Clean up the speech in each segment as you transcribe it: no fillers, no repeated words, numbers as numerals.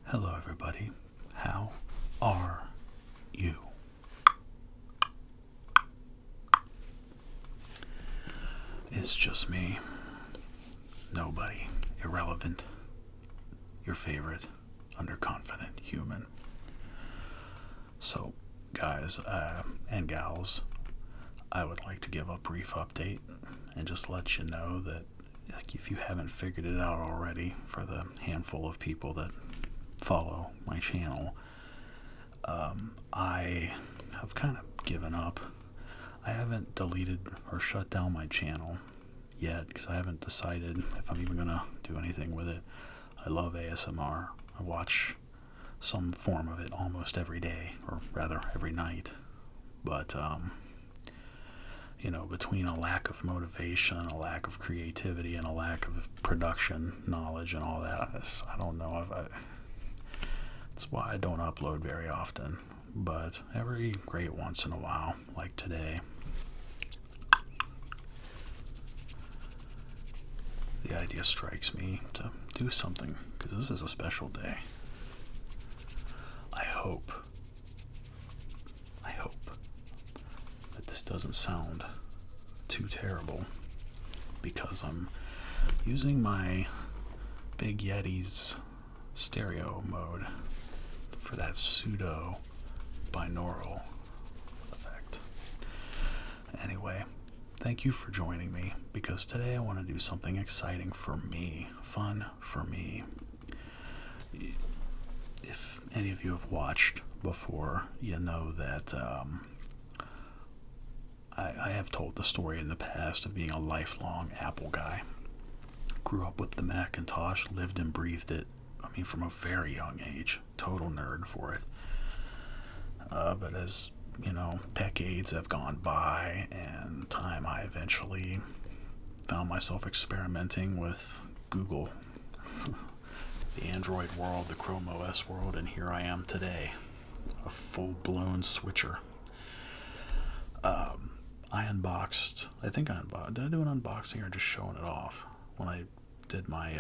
Hello, everybody. How are you? It's just me. Nobody. Irrelevant. Your favorite. Underconfident human. So, guys and gals, I would like to give a brief update and just let you know that, if you haven't figured it out already, for the handful of people that follow my channel, I have kind of given up. I haven't deleted or shut down my channel yet because I haven't decided if I'm even going to do anything with it. I love ASMR. I watch some form of it almost every day, or rather every night. But, between a lack of motivation, a lack of creativity, and a lack of production knowledge and all that, I don't know. That's why I don't upload very often. But every great once in a while, like today, the idea strikes me to do something, because this is a special day. I hope that this doesn't sound too terrible, because I'm using my Big Yeti's stereo mode for that pseudo binaural effect. Anyway, thank you for joining me, because today I want to do something exciting for me, fun for me. If any of you have watched before, you know that I have told the story in the past of being a lifelong Apple guy. Grew up with the Macintosh, lived and breathed it, from a very young age. Total nerd for it. But as, decades have gone by and time, I eventually found myself experimenting with Google, the Android world, the Chrome OS world, and here I am today, a full-blown switcher. Did I do an unboxing or just showing it off when I did my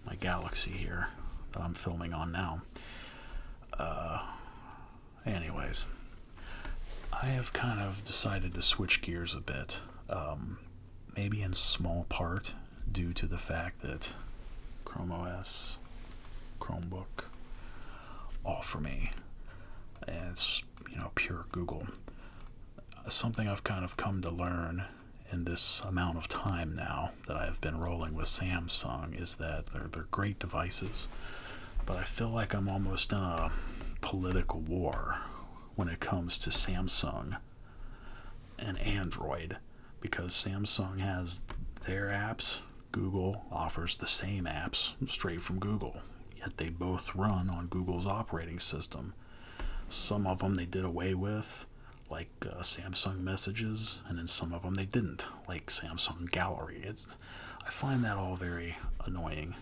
my Galaxy here that I'm filming on now? Anyways, I have kind of decided to switch gears a bit, maybe in small part due to the fact that Chrome OS, Chromebook, all for me, and it's pure Google. Something I've kind of come to learn in this amount of time now that I've been rolling with Samsung is that they're great devices, but I feel like I'm almost in a political war when it comes to Samsung and Android, because Samsung has their apps, Google offers the same apps straight from Google, yet they both run on Google's operating system. Some of them they did away with, like Samsung Messages, and then some of them they didn't, like Samsung Gallery. I find that all very annoying.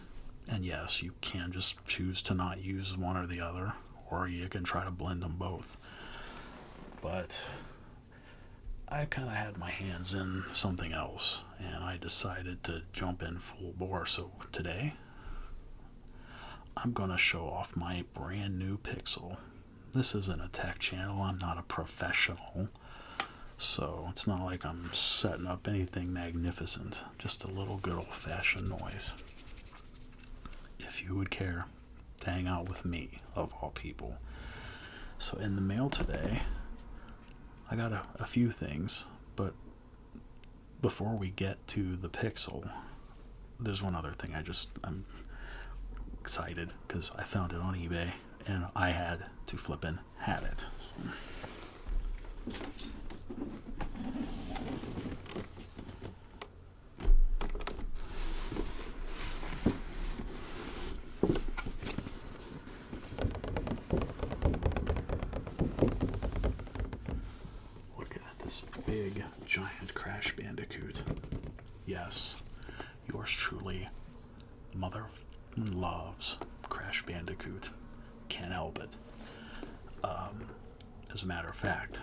And yes, you can just choose to not use one or the other, or you can try to blend them both. But I kind of had my hands in something else, and I decided to jump in full bore. So today, I'm going to show off my brand new Pixel. This isn't a tech channel. I'm not a professional, so it's not like I'm setting up anything magnificent. Just a little good old-fashioned noise. If you would care to hang out with me, of all people. So in the mail today, I got a few things, but before we get to the Pixel, there's one other thing. I'm excited because I found it on eBay and I had to flippin' have it. Look at this big, giant Crash Bandicoot. Yes, yours truly, mother loves Crash Bandicoot. Can't help it. As a matter of fact,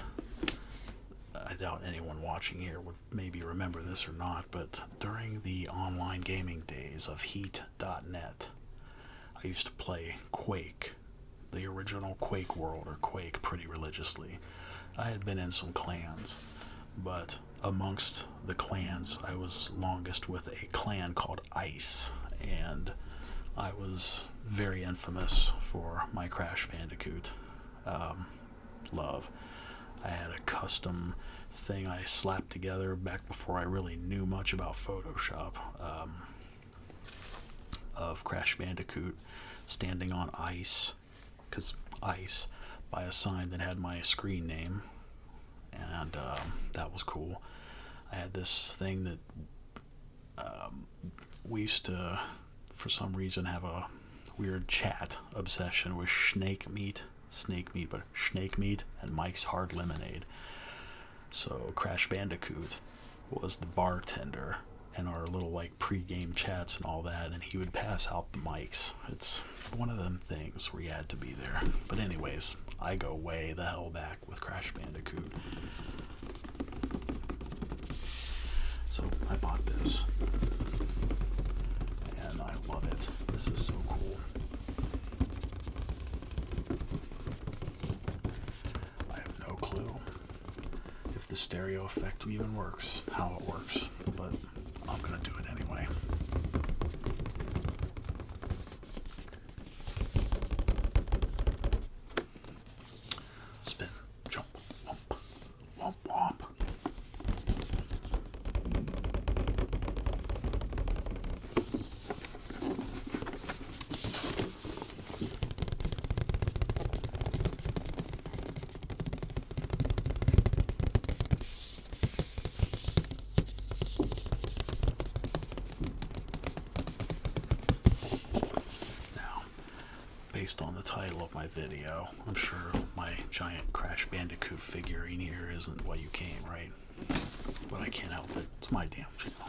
I doubt anyone watching here would maybe remember this or not, but during the online gaming days of Heat.net, I I used to play Quake, the original Quake world, or Quake, pretty religiously. I had been in some clans, but amongst the clans, I was longest with a clan called Ice, and I was very infamous for my Crash Bandicoot love. I had a custom thing I slapped together back before I really knew much about Photoshop, of Crash Bandicoot standing on ice, because ice, by a sign that had my screen name, and that was cool. I had this thing that we used to, for some reason, have a weird chat obsession with snake meat, and Mike's Hard Lemonade. So Crash Bandicoot was the bartender in our little like pre-game chats and all that, and he would pass out the mics. It's one of them things where you had to be there. But anyways, I go way the hell back with Crash Bandicoot. So I bought this, and I love it. This is so cool. I have no clue if the stereo effect even works, how it works, but I'm gonna do it anyway. Spin, jump, womp, womp, womp. Based on the title of my video, I'm sure my giant Crash Bandicoot figurine here isn't why you came, right? But I can't help it. It's my damn channel.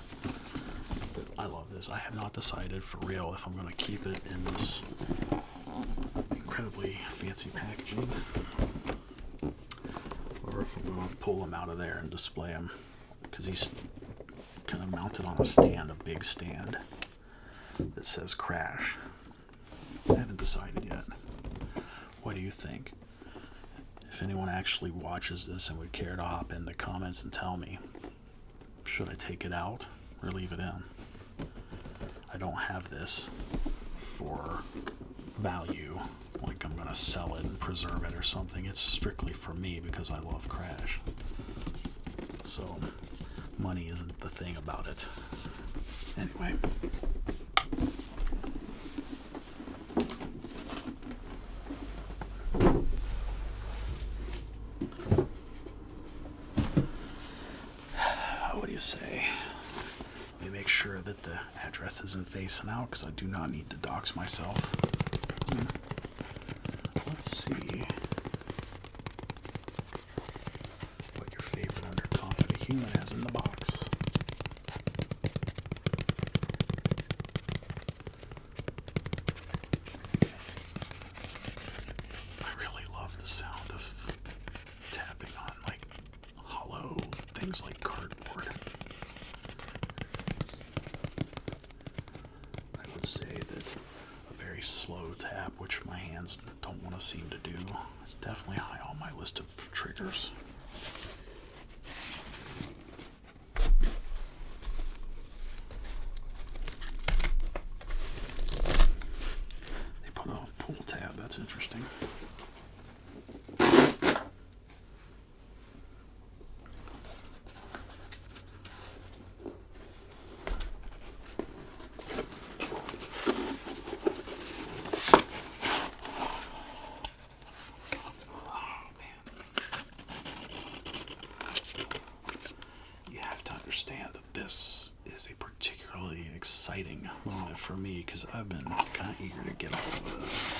But I love this. I have not decided for real if I'm going to keep it in this incredibly fancy packaging, or if I'm going to pull him out of there and display him, because he's kind of mounted on a stand, a big stand that says Crash. I haven't decided yet. What do you think? If anyone actually watches this and would care to hop in the comments and tell me, should I take it out or leave it in? I don't have this for value, like I'm going to sell it and preserve it or something. It's strictly for me because I love Crash. So, money isn't the thing about it. Anyway. What do you say? Let me make sure that the address isn't facing out, because I do not need to dox myself. Let's see what your favorite underconfident human has in the box. I really love the sound of tapping on like hollow things like cardboard. I would say that a very slow tap, which my hands don't want to seem to do, is definitely high on my list of triggers. They put a pull tab, that's interesting. Understand that this is a particularly exciting moment for me, because I've been kind of eager to get a hold of this.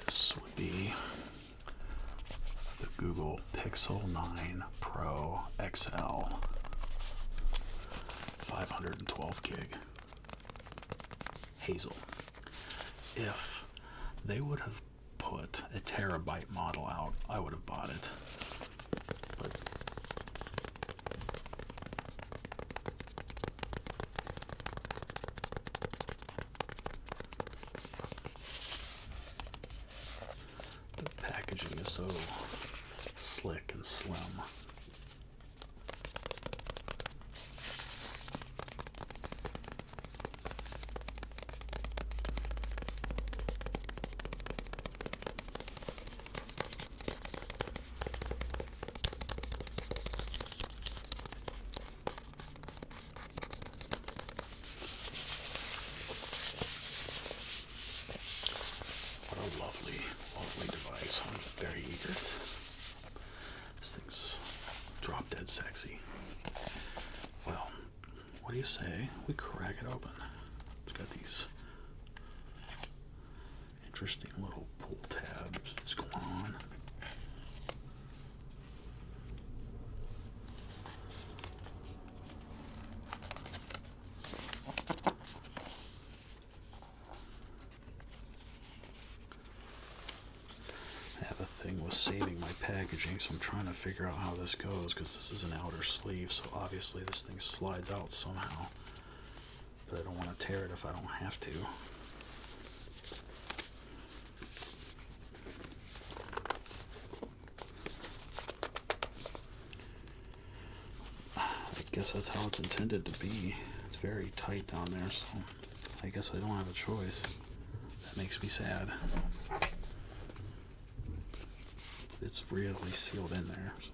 This would be the Google Pixel 9 Pro XL. 512 gig Hazel. If they would have put a terabyte model out, I would have bought it. But the packaging is so slick and slim. What a lovely, lovely device. I'm very eager. This thing's drop dead sexy. Well, what do you say we crack it open? It's got these interesting little pull tabs. What's going on? I have a thing with saving my packaging, so I'm trying to figure out how this goes, because this is an outer sleeve, so obviously this thing slides out somehow. But I don't want to tear it if I don't have to. I guess that's how it's intended to be. It's very tight down there, so I guess I don't have a choice. That makes me sad. It's really sealed in there, so.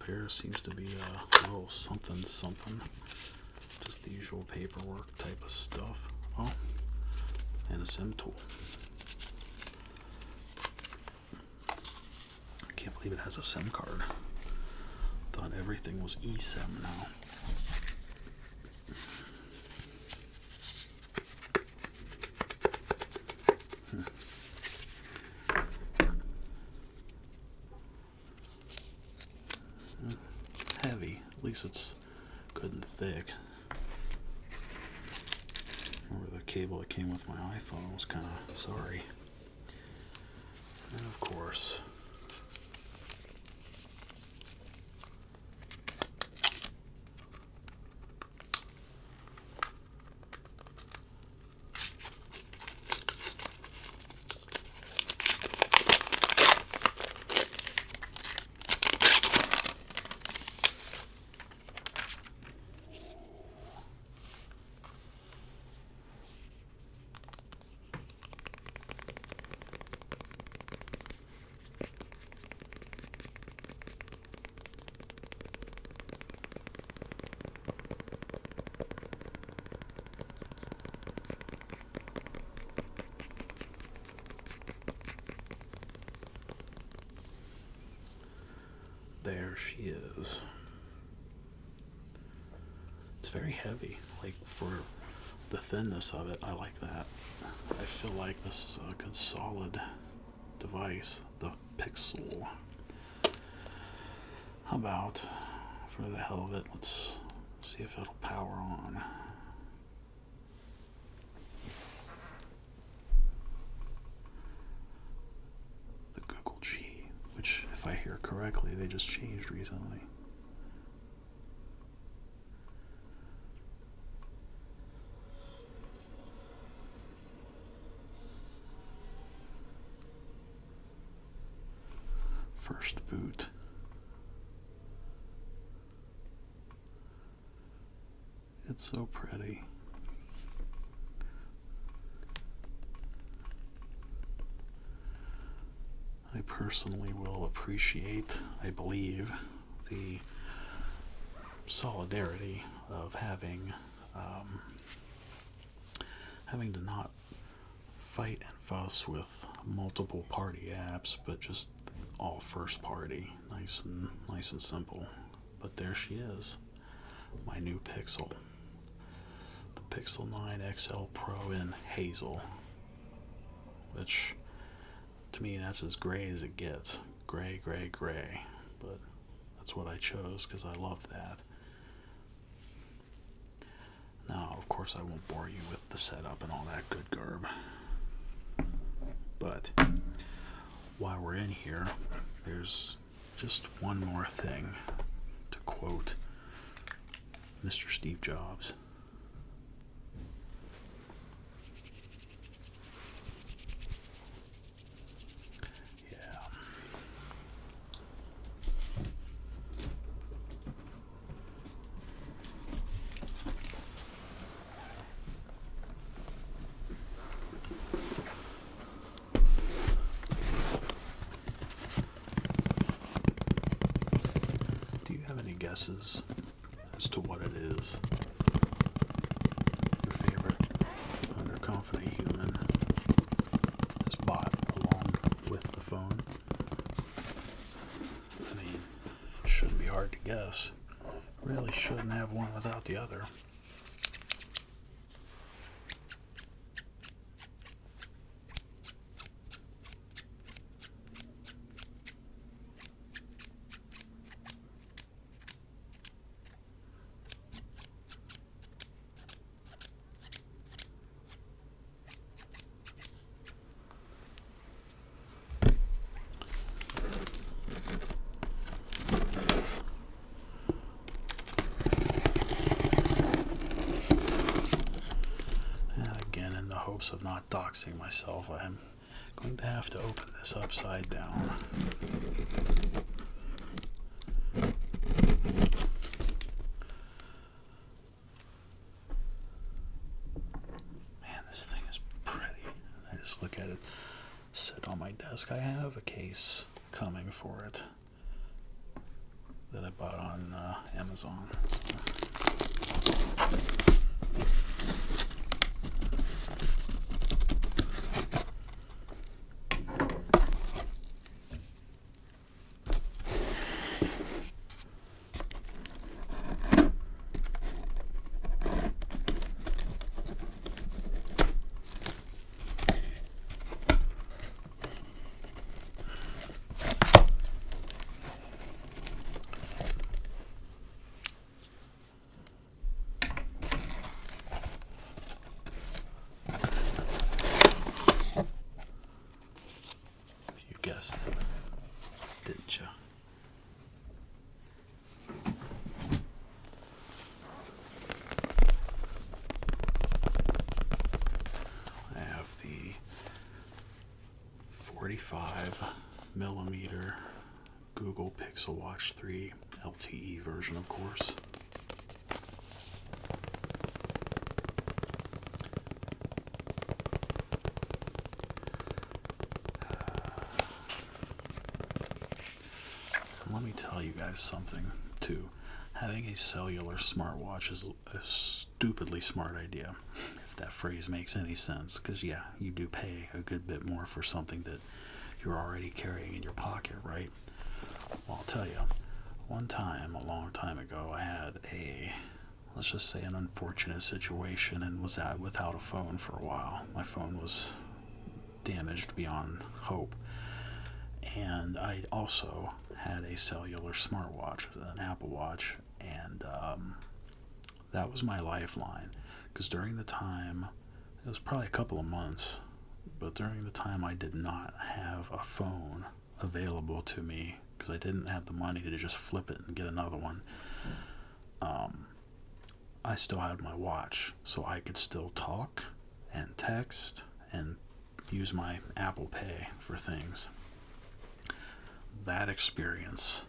Here seems to be a little something, just the usual paperwork type of stuff. Oh, and a SIM tool. I can't believe it has a SIM card. Thought everything was eSIM now. Heavy. At least it's good and thick. Remember the cable that came with my iPhone was kind of sorry. And of course, there she is. It's very heavy. Like, for the thinness of it, I like that. I feel like this is a good solid device, the Pixel. How about, for the hell of it, let's see if it'll power on. The Google G, which, if I hear correctly, they just changed recently. First boot. It's so pretty. I personally will appreciate, I believe, the solidarity of having to not fight and fuss with multiple party apps, but just all first party, nice and simple. But there she is, my new Pixel, the Pixel 9 XL Pro in hazel, which to me that's as gray as it gets, gray, but that's what I chose because I love that. Now, of course, I won't bore you with the setup and all that good garb, but while we're in here, there's just one more thing, to quote Mr. Steve Jobs. Yeah. Do you have any guesses as to what it is? Your favorite underconfident human has bought along with the phone? I mean, it shouldn't be hard to guess. Really shouldn't have one without the other. Hopes of not doxing myself, I'm going to have to open this upside down. Man, this thing is pretty. I just look at it sit on my desk. I have a case coming for it that I bought on Amazon. Didn't you? I have the 45mm Google Pixel Watch 3 LTE version, of course. Let me tell you guys something, too. Having a cellular smartwatch is a stupidly smart idea, if that phrase makes any sense, because, yeah, you do pay a good bit more for something that you're already carrying in your pocket, right? Well, I'll tell you, one time, a long time ago, I had let's just say an unfortunate situation and was without a phone for a while. My phone was damaged beyond hope. And I also had a cellular smartwatch, an Apple Watch, and that was my lifeline. Because during the time, it was probably a couple of months, but during the time I did not have a phone available to me because I didn't have the money to just flip it and get another one. I still had my watch, so I could still talk and text and use my Apple Pay for things. That experience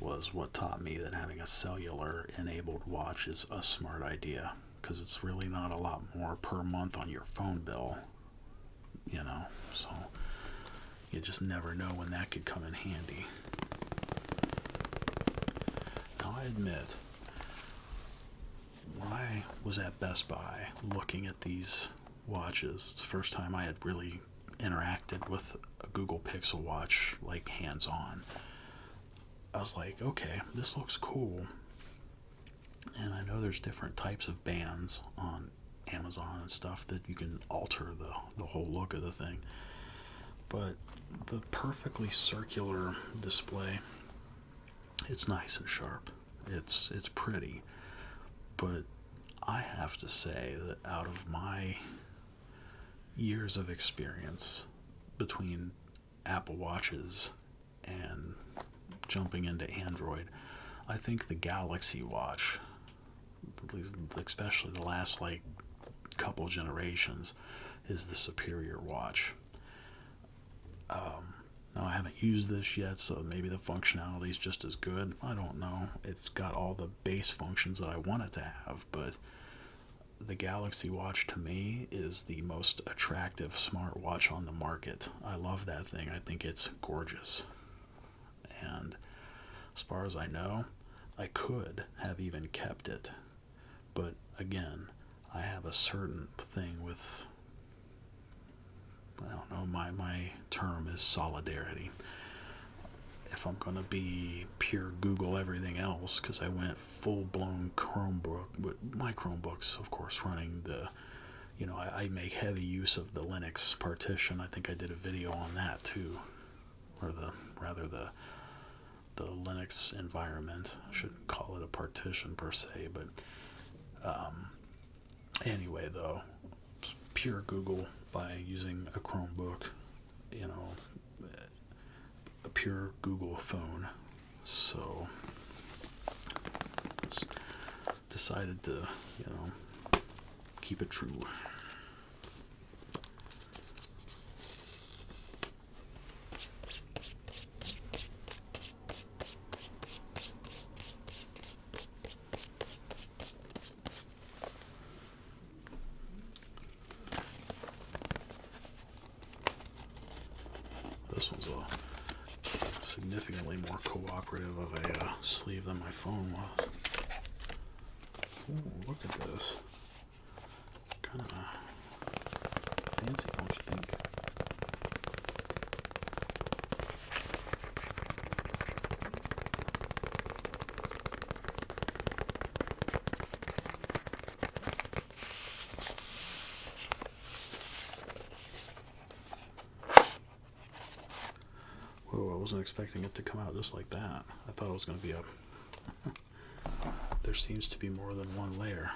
was what taught me that having a cellular enabled watch is a smart idea, because it's really not a lot more per month on your phone bill, so you just never know when that could come in handy. Now, I admit, when I was at Best Buy looking at these watches, it's the first time I had really interacted with a Google Pixel watch, like hands-on. I was like, okay, this looks cool. And I know there's different types of bands on Amazon and stuff that you can alter the whole look of the thing. But the perfectly circular display, it's nice and sharp. It's pretty. But I have to say that out of my years of experience between Apple Watches and jumping into Android, I think the Galaxy Watch, especially the last couple generations, is the superior watch. Now, I haven't used this yet, so maybe the functionality is just as good. I don't know. It's got all the base functions that I want it to have, but the Galaxy Watch to me is the most attractive smartwatch on the market. I love that thing. I think it's gorgeous. And as far as I know, I could have even kept it. But again, I have a certain thing with, I don't know, my term is solidarity. If I'm going to be pure Google everything else, because I went full-blown Chromebook, with my Chromebooks, of course, running the, I make heavy use of the Linux partition. I think I did a video on that too, or the Linux environment. I shouldn't call it a partition per se, but anyway, though, pure Google by using a Chromebook, a pure Google phone. So just decided to, keep it true. This one's significantly more cooperative of a sleeve than my phone was. Ooh, look at this. Kind of fancy, don't you think? Whoa, I wasn't expecting it to come out just like that. I thought it was going to be there seems to be more than one layer.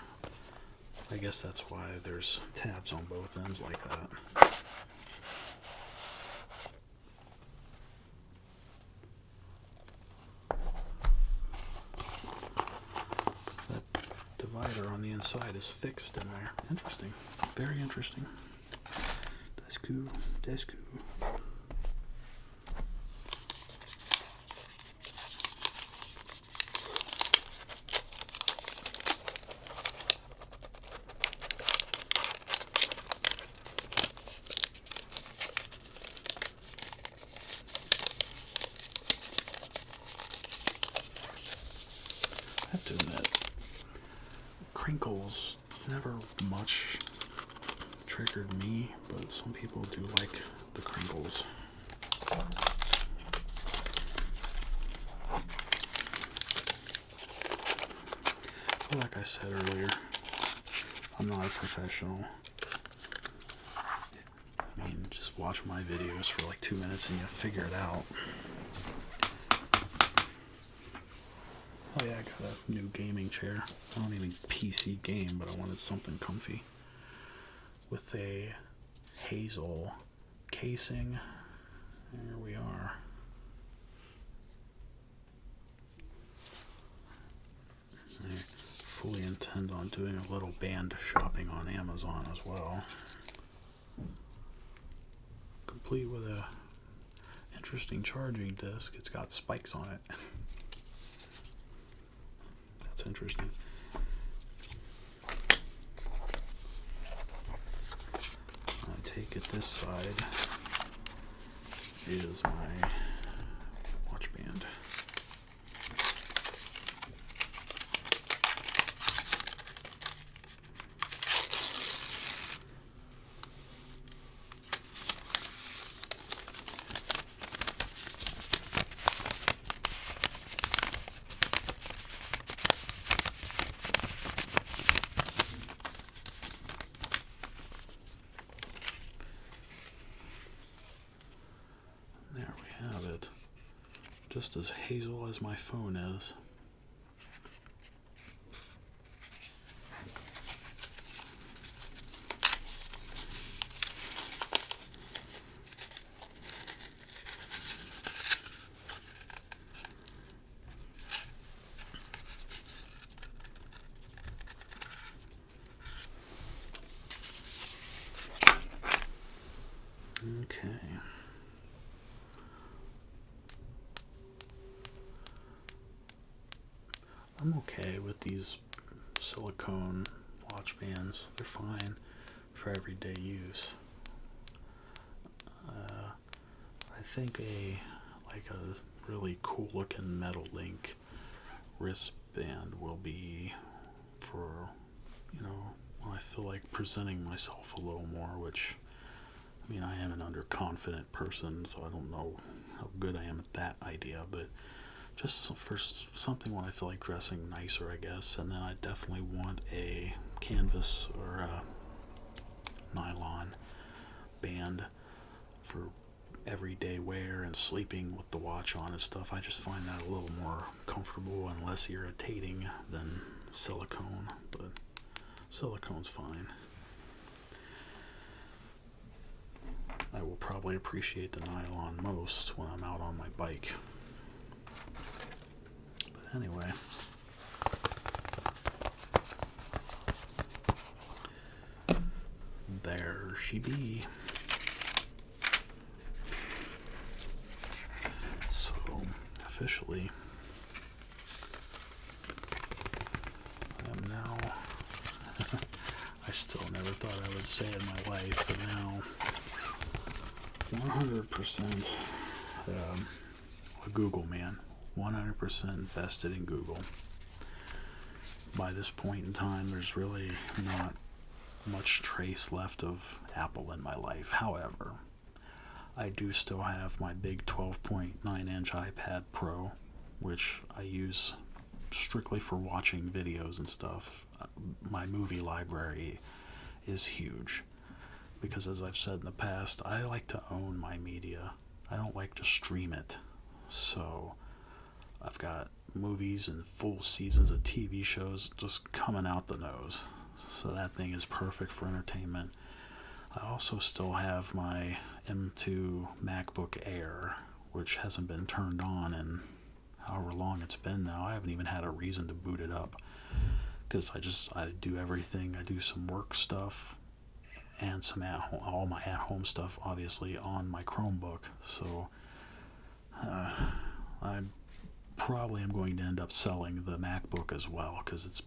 I guess that's why there's tabs on both ends like that. That divider on the inside is fixed in there. Interesting. Very interesting. That's cool. That's cool. I have to admit, crinkles never much triggered me, but some people do like the crinkles. But like I said earlier, I'm not a professional. I mean, just just watch my videos for like 2 minutes and you figure it out. Oh yeah, I got a new gaming chair. I don't even PC game, but I wanted something comfy. With a hazel casing. There we are. I fully intend on doing a little band shopping on Amazon as well. Complete with a interesting charging disc. It's got spikes on it. That's interesting. I take it this side is my watch band. There we have it. Just as hazel as my phone is. Okay. I'm okay with these silicone watch bands. They're fine for everyday use. I think a really cool looking Metal Link wristband will be for, when I feel like presenting myself a little more, which, I am an underconfident person, so I don't know how good I am at that idea, but just for something when I feel like dressing nicer, I guess. And then I definitely want a canvas or a nylon band for everyday wear and sleeping with the watch on and stuff. I just find that a little more comfortable and less irritating than silicone, but silicone's fine. I will probably appreciate the nylon most when I'm out on my bike. But anyway, there she be. So, officially, I am now, I still never thought I would say it in my life, but now 100% a Google man. 100% invested in Google. By this point in time, there's really not much trace left of Apple in my life. However, I do still have my big 12.9-inch iPad Pro, which I use strictly for watching videos and stuff. My movie library is huge because, as I've said in the past, I like to own my media. I don't like to stream it. So I've got movies and full seasons of TV shows just coming out the nose. So that thing is perfect for entertainment. I also still have my M2 MacBook Air, which hasn't been turned on in however long it's been now. I haven't even had a reason to boot it up because I do everything. I do some work stuff and some all my at-home stuff, obviously, on my Chromebook. So I probably am going to end up selling the MacBook as well because it's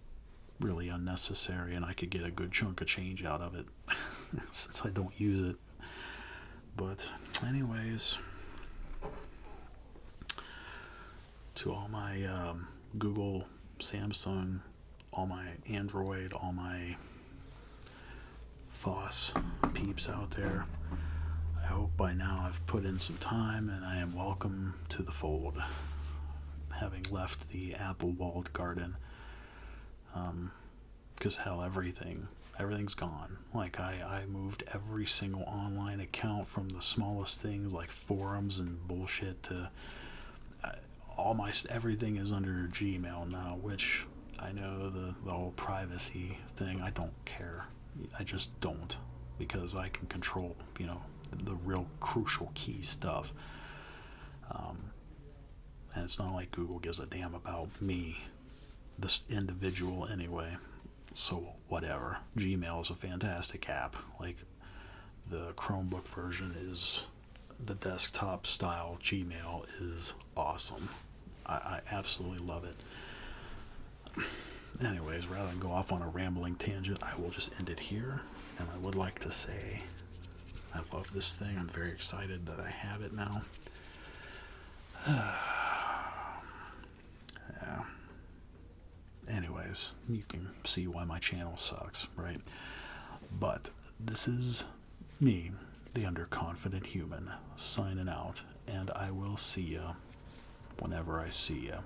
really unnecessary and I could get a good chunk of change out of it since I don't use it. But anyways, to all my Google, Samsung, all my Android, all my FOSS peeps out there, I hope by now I've put in some time and I am welcome to the fold, having left the Apple walled garden. Because hell, everything Everything's gone. Like I moved every single online account from the smallest things like forums and bullshit to all my everything is under Gmail now, which I know the whole privacy thing. I don't care. I just don't, because I can control the real crucial key stuff. And it's not like Google gives a damn about me, this individual, anyway. So whatever. Gmail is a fantastic app. Like, the Chromebook version is the desktop style. Gmail is awesome. I absolutely love it. Anyways, rather than go off on a rambling tangent, I will just end it here. And I would like to say I love this thing. I'm very excited that I have it now. Yeah. Anyways, you can see why my channel sucks, right? But this is me, the underconfident human, signing out, and I will see ya whenever I see ya.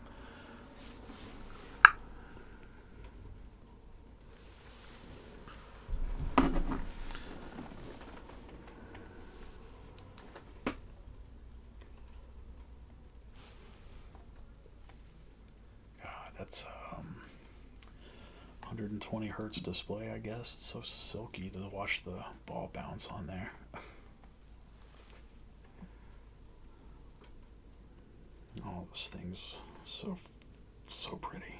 God, that's 120 hertz display, I guess. It's so silky to watch the ball bounce on there. Oh, this thing's so pretty.